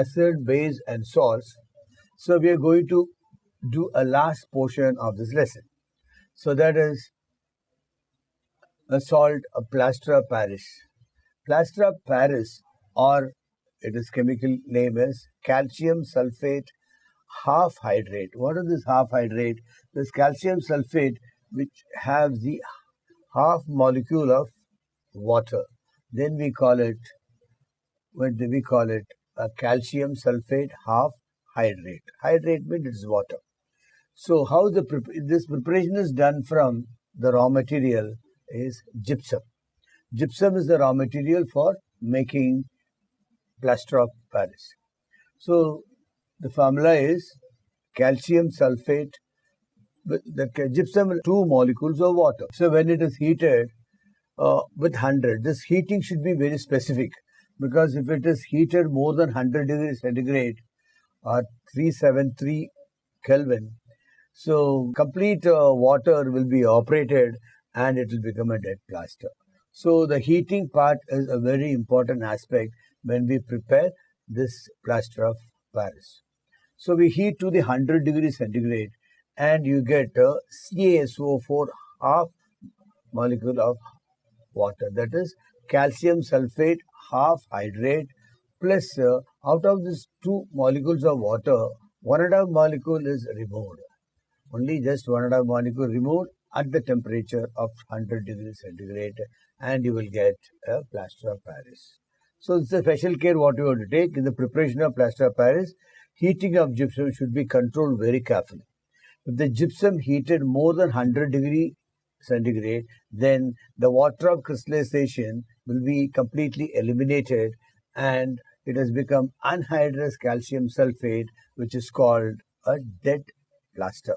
acid, base and salts. So we are going to do a last portion of this lesson. So that is a salt, a plaster of Paris. Plaster of Paris, or its chemical name is calcium sulfate half hydrate. What is this half hydrate? This calcium sulfate which has the half molecule of water. Then we call it, what do we call it? A calcium sulfate half hydrate. Hydrate means it is water. So how this preparation is done from the raw material is gypsum. Gypsum is the raw material for making plaster of Paris. So the formula is calcium sulfate, the gypsum, 2 molecules of water. So when it is heated with 100, this heating should be very specific, because if it is heated more than 100 degrees centigrade or 373 Kelvin, so complete water will be evaporated and it will become a dead plaster. So the heating part is a very important aspect when we prepare this plaster of Paris. So we heat to the 100 degrees centigrade and you get a CaSO4 half molecule of water, that is calcium sulfate half hydrate, plus out of these 2 molecules of water, 1.5 molecule is removed. Only just 1.5 molecule removed at the temperature of 100 degrees centigrade, and you will get a plaster of Paris. So it's a special care what you have to take in the preparation of plaster of Paris. Heating of gypsum should be controlled very carefully. If the gypsum heated more than 100 degree centigrade, then the water of crystallization will be completely eliminated and it has become anhydrous calcium sulfate, which is called a dead plaster.